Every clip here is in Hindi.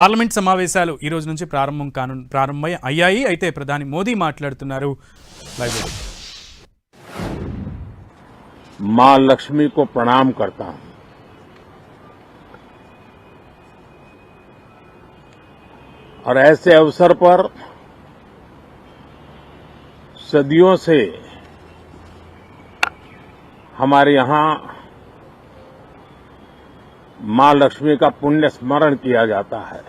పార్లమెంట్ సమావేశాలు ఈ రోజు నుంచి ప్రారంభమయ్యాయి. అయితే ప్రధాని మోదీ మాట్లాడుతున్నారు. मां लक्ष्मी को प्रणाम करता हूं। और ऐसे अवसर पर सदियों से हमारे यहां मां लक्ष्मी का पुण्य स्मरण किया जाता है।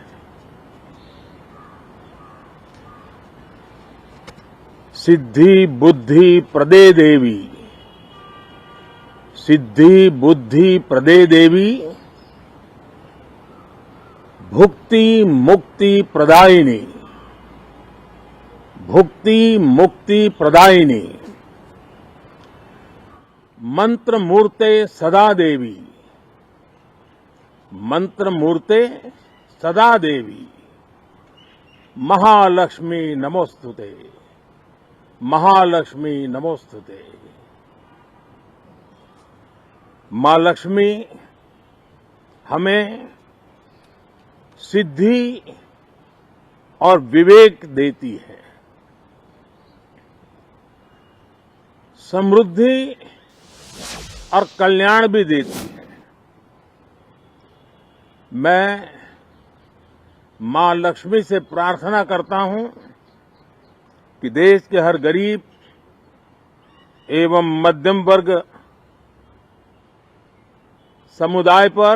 सिद्धि बुद्धि प्रदे देवी, सिद्धि बुद्धि प्रदे देवी, भुक्ति मुक्ति प्रदायिनी, भुक्ति मुक्ति प्रदायिनी, मंत्र मूर्ते सदा देवी, मंत्र मूर्ते सदा देवी, महालक्ष्मी नमोस्तुते, महालक्ष्मी नमोस्तुते। मां लक्ष्मी हमें सिद्धि और विवेक देती है, समृद्धि और कल्याण भी देती है। मैं मां लक्ष्मी से प्रार्थना करता हूं कि देश के हर गरीब एवं मध्यम वर्ग समुदाय पर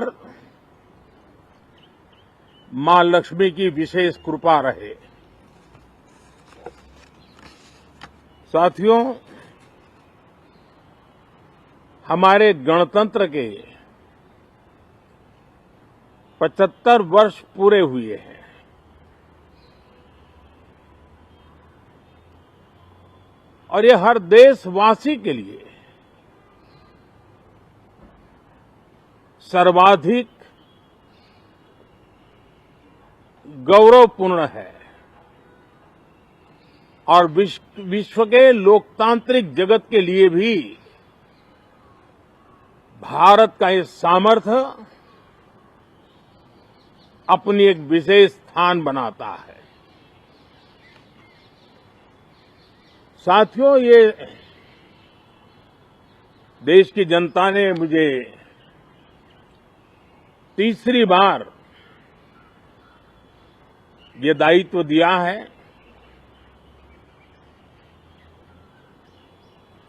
मां लक्ष्मी की विशेष कृपा रहे। साथियों, हमारे गणतंत्र के 75 वर्ष पूरे हुए हैं। और ये हर देशवासी के लिए सर्वाधिक गौरवपूर्ण है और विश्व के लोकतांत्रिक जगत के लिए भी भारत का ये सामर्थ्य अपनी एक विशेष स्थान बनाता है। साथियों, ये देश की जनता ने मुझे तीसरी बार ये दायित्व दिया है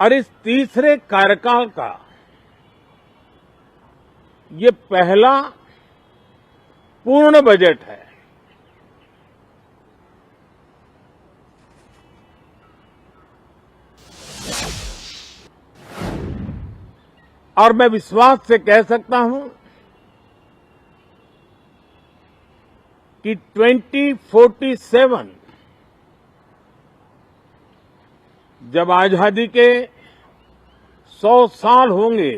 और इस तीसरे कार्यकाल का ये पहला पूर्ण बजट है। और मैं विश्वास से कह सकता हूं कि 2047 जब आजादी के 100 साल होंगे,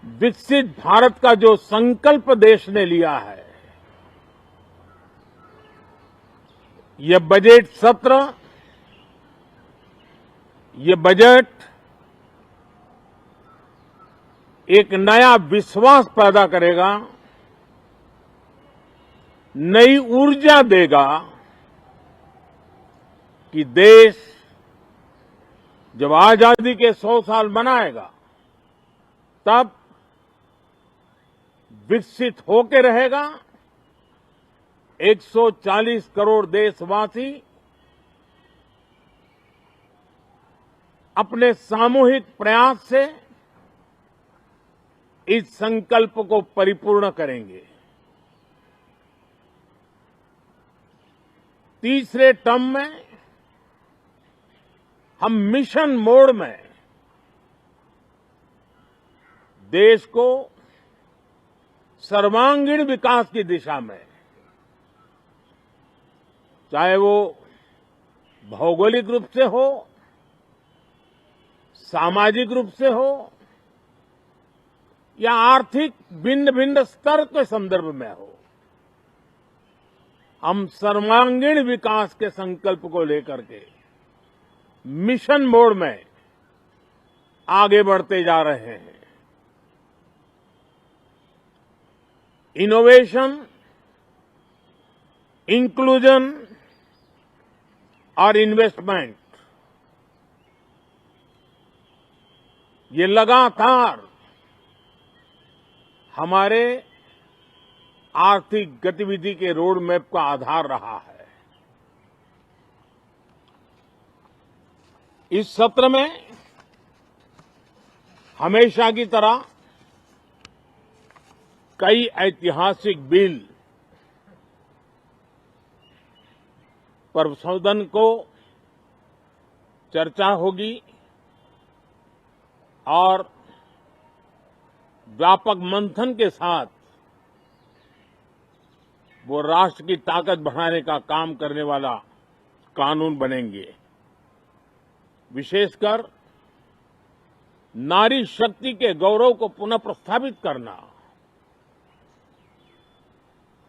विकसित भारत का जो संकल्प देश ने लिया है, यह बजट सत्र, ये बजट एक नया विश्वास पैदा करेगा, नई ऊर्जा देगा कि देश जब आजादी के 100 साल मनाएगा तब विकसित होकर रहेगा। 140 करोड़ देशवासी अपने सामूहिक प्रयास से इस संकल्प को परिपूर्ण करेंगे। तीसरे टर्म में हम मिशन मोड में देश को सर्वांगीण विकास की दिशा में, चाहे वो भौगोलिक रूप से हो, सामाजिक रूप से हो या आर्थिक भिन्न भिन्न स्तर के संदर्भ में हो, हम सर्वांगीण विकास के संकल्प को लेकर के मिशन मोड में आगे बढ़ते जा रहे हैं। इनोवेशन, इंक्लूजन और इन्वेस्टमेंट, ये लगातार हमारे आर्थिक गतिविधि के रोड मैप का आधार रहा है। इस सत्र में हमेशा की तरह कई ऐतिहासिक बिल पर सदन को चर्चा होगी और व्यापक मंथन के साथ वो राष्ट्र की ताकत बढ़ाने का काम करने वाला कानून बनेंगे। विशेषकर नारी शक्ति के गौरव को पुनः प्रस्थापित करना,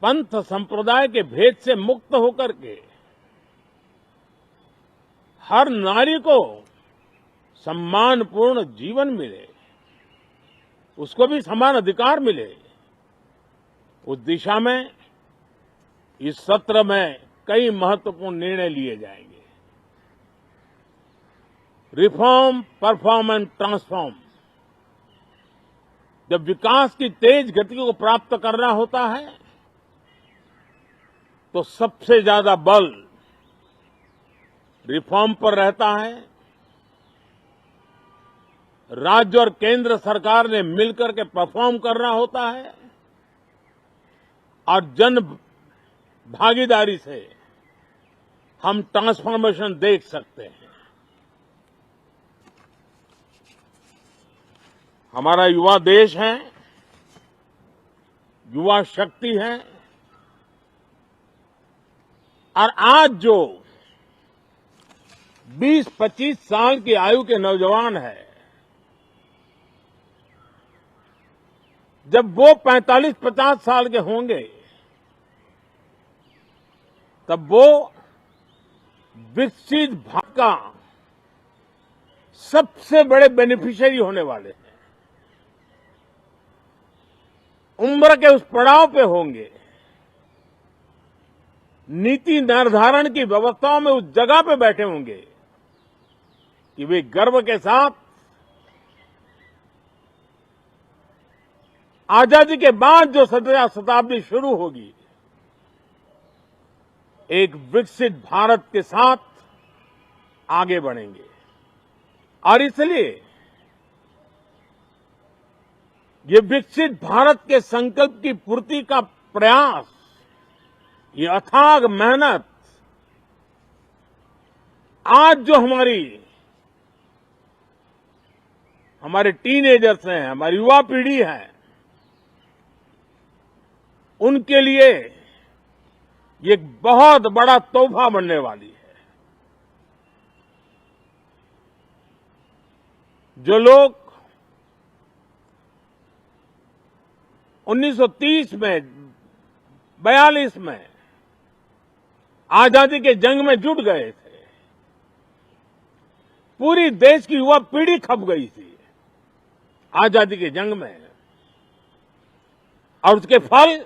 पंथ संप्रदाय के भेद से मुक्त होकर के हर नारी को सम्मानपूर्ण जीवन मिले, उसको भी समान अधिकार मिले, उस दिशा में इस सत्र में कई महत्वपूर्ण निर्णय लिए जाएंगे। Reform, perform and transform. जब विकास की तेज गति को प्राप्त करना होता है तो सबसे ज्यादा बल रिफॉर्म पर रहता है। राज्य और केंद्र सरकार ने मिलकर के परफॉर्म करना होता है और जन भागीदारी से हम ट्रांसफॉर्मेशन देख सकते हैं। हमारा युवा देश है, युवा शक्ति है और आज जो 20-25 साल की आयु के नौजवान है, जब वो 45-50 साल के होंगे तब वो विकसित भारत का सबसे बड़े बेनिफिशियरी होने वाले हैं। उम्र के उस पड़ाव पे होंगे, नीति निर्धारण की व्यवस्थाओं में उस जगह पे बैठे होंगे कि वे गर्व के साथ आजादी के बाद जो शताब्दी शुरू होगी, एक विकसित भारत के साथ आगे बढ़ेंगे। और इसलिए ये विकसित भारत के संकल्प की पूर्ति का प्रयास, ये अथाग मेहनत आज जो हमारे टीनेजर्स हैं, हमारी युवा पीढ़ी है, उनके लिए ये एक बहुत बड़ा तोहफा बनने वाली है। जो लोग 1930 में, 42 में आजादी के जंग में जुट गए थे, पूरी देश की युवा पीढ़ी खप गई थी आजादी के जंग में, और उसके फल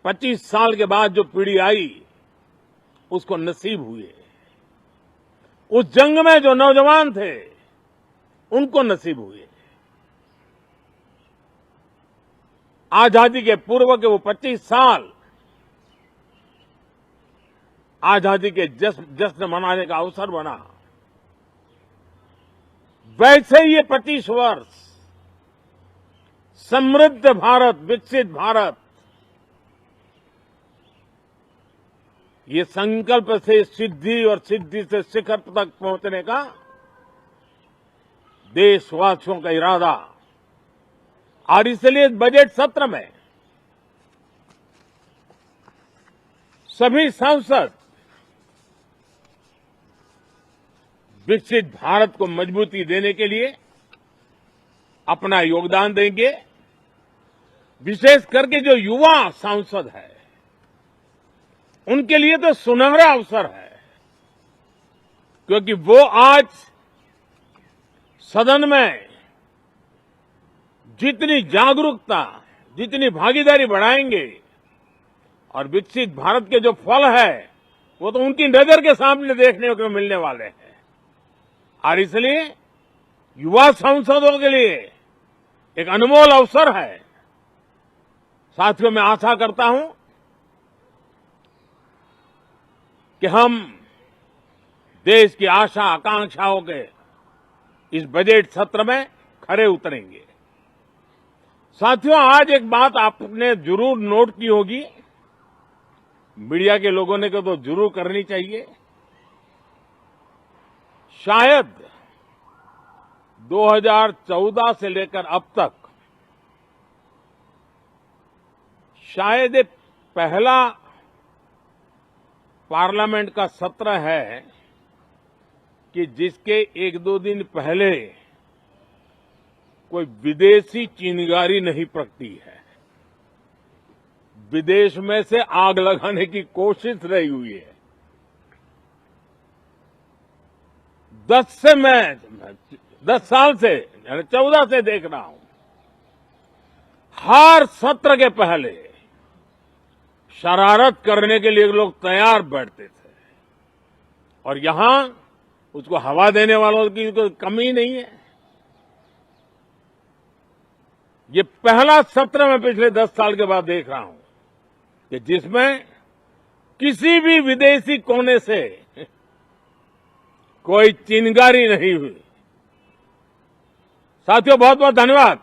25 साल के बाद जो पीढ़ी आई उसको नसीब हुए। उस जंग में जो नौजवान थे उनको नसीब हुए। आजादी के पूर्व के वो 25 साल आजादी के जश्न मनाने का अवसर बना। वैसे ही ये 25 वर्ष समृद्ध भारत, विकसित भारत, ये संकल्प से सिद्धि और सिद्धि से शिखर तक पहुंचने का देशवासियों का इरादा। और इसलिए बजट सत्र में सभी सांसद विकसित भारत को मजबूती देने के लिए अपना योगदान देंगे। विशेष करके जो युवा सांसद है उनके लिए तो सुनहरा अवसर है, क्योंकि वो आज सदन में जितनी जागरूकता, जितनी भागीदारी बढ़ाएंगे और विकसित भारत के जो फल है वो तो उनकी नजर के सामने देखने को मिलने वाले हैं। और इसलिए युवा सांसदों के लिए एक अनमोल अवसर है। साथियों, मैं आशा करता हूं कि हम देश की आशा आकांक्षाओं के इस बजट सत्र में खरे उतरेंगे। साथियों, आज एक बात आपने जरूर नोट की होगी, मीडिया के लोगों ने तो जरूर करनी चाहिए। शायद 2014 से लेकर अब तक शायद ये पहला पार्लियामेंट का सत्र है कि जिसके एक दो दिन पहले कोई विदेशी चिंगारी नहीं प्रगटी है। विदेश में से आग लगाने की कोशिश रही हुई है। 10 साल से 14 से देख रहा हूं, हर सत्र के पहले शरारत करने के लिए लोग तैयार बैठते थे और यहां उसको हवा देने वालों की कोई कमी नहीं है। ये पहला सत्र मैं पिछले 10 साल के बाद देख रहा हूं कि जिसमें किसी भी विदेशी कोने से कोई चिंगारी नहीं हुई। साथियों, बहुत बहुत धन्यवाद।